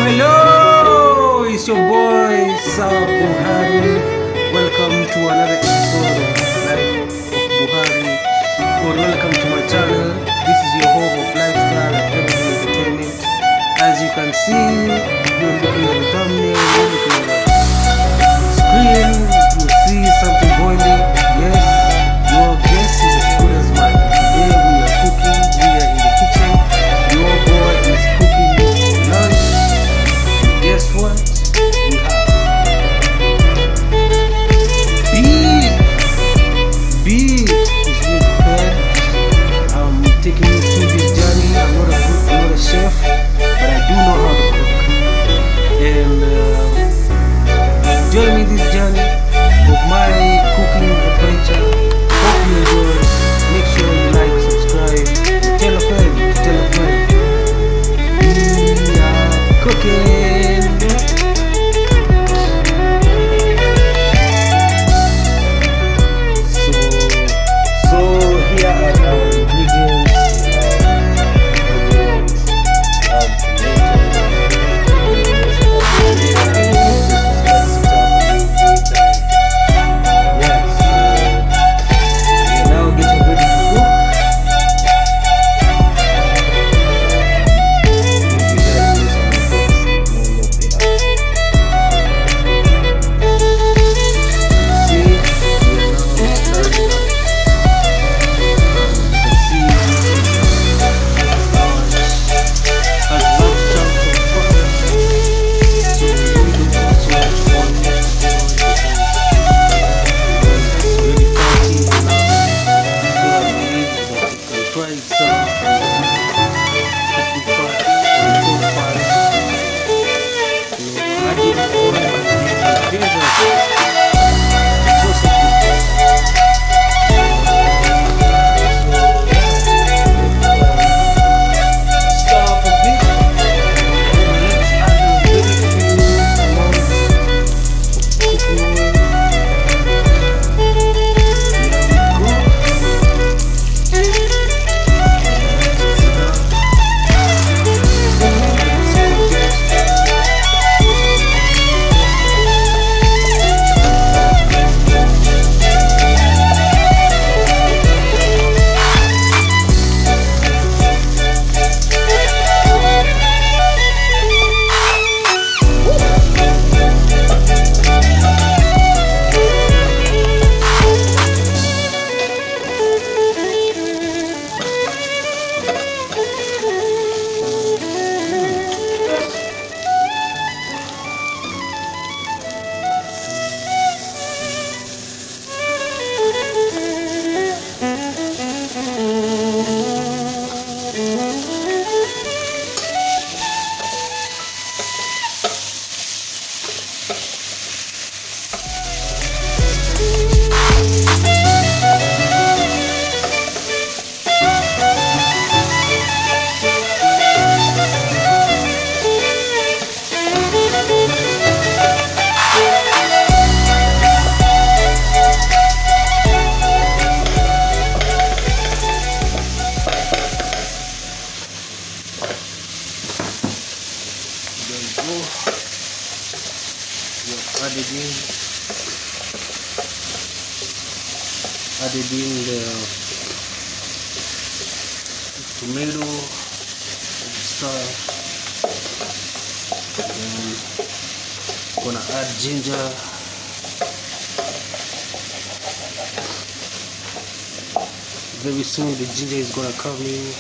Hello, it's your boy Bukhari. Welcome to another episode of Life of Bukhari. Or welcome to my channel. This is your home of lifestyle and everyday entertainment. As you can see, you're looking at the thumbnail, you're looking at the screen, you see something boiling. Yes, your guess is as good as mine. Today we are cooking, we are in the kitchen. Your boy is cooking lunch. Guess what? We have beef. Beef is being prepared. I'm taking you through this journey. I'm not a chef, but I do know how to cook. And join me this journey of my cooking adventure. Hope you enjoy. Make sure you like, subscribe, tell a friend, tell a friend. We are cooking. Added in the tomato stuff, and gonna add ginger, very soon the ginger is gonna come in.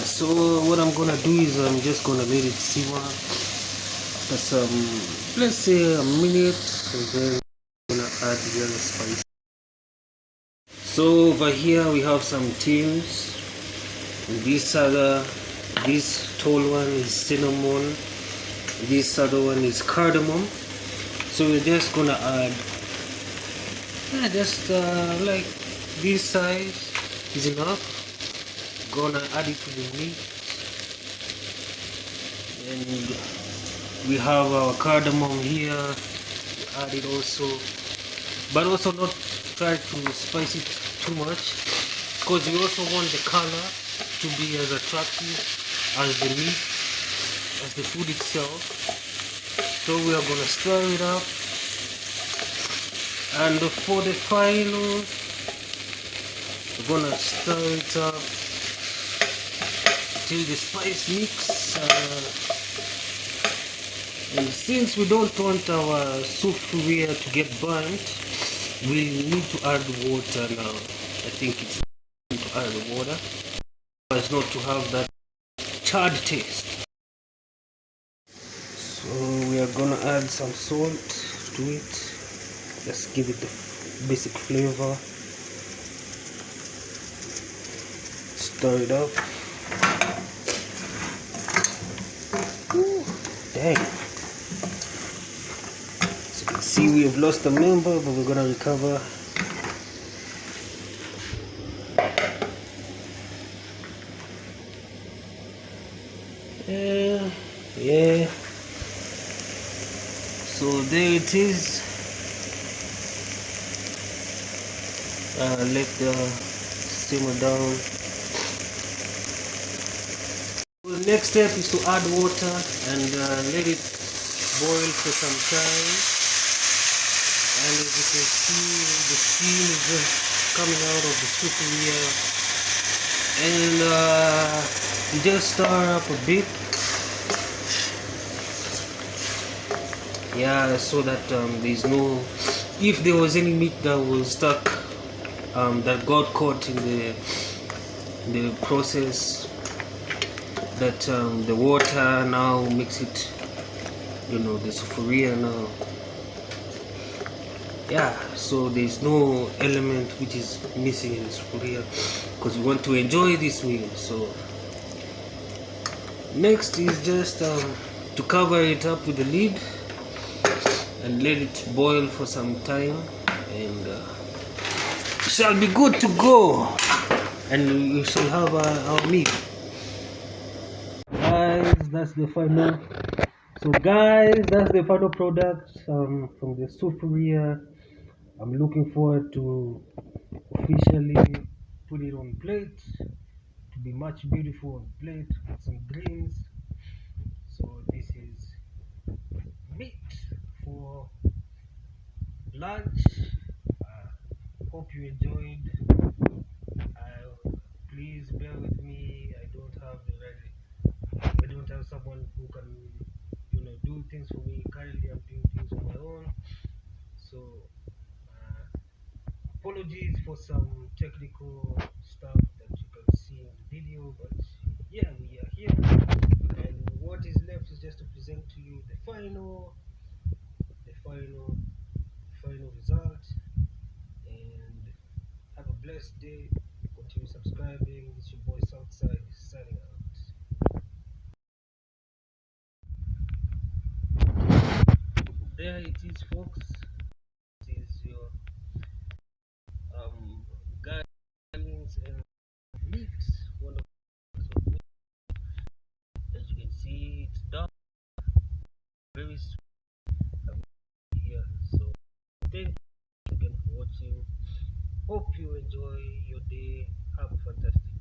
So what I'm gonna do is I'm just gonna let it simmer for some, let's say a minute, and then I'm gonna add the other spice. So over here we have some thymes. This tall one is cinnamon. This other one is cardamom. So we're just gonna add just like this size is enough. Gonna add it to the meat, and we have our cardamom here. Add it also, but also not try to spice it too much, because we also want the color to be as attractive as the meat, as the food itself. So we are gonna stir it up, and for the final, we're gonna stir it up till the spice mix. And since we don't want our soup here to get burnt, we need to add water now. I think it's time to add water, but not to have that charred taste. So we are gonna add some salt to it. Just give it the basic flavor. Stir it up. Ooh, dang. As you can see, we have lost a member, but we're gonna recover. Yeah. So there it is. Let the simmer down. The next step is to add water and let it boil for some time. And as you can see, the steam is just coming out of the soup here. And you just stir up a bit. Yeah, so that there's no, if there was any meat that was stuck, that got caught in the process, that the water now makes it, the sufuria now. Yeah, so there's no element which is missing in the sufuria, because we want to enjoy this meal. So next is just to cover it up with the lid and let it boil for some time, and it shall be good to go, and we shall have our meal. Guys, that's the final. So guys, that's the final product from the sufuria. I'm looking forward to officially put it on plate, to be much beautiful on plate with some greens. So this is meat for lunch. Hope you enjoyed. Please bear with me. I don't have someone who can do things for me. Currently I'm doing things on my own. So apologies for some technical stuff that you can see in the video, but yeah, we are here, and what is left is just to present to you the final result. And have a blessed day. Continue subscribing. It's your boy Southside signing out. There it is, folks. This is your guidance and meat. One of meat. As you can see, it's dark, very sweet here. So thank you again for watching. Hope you enjoy your day. Have a fantastic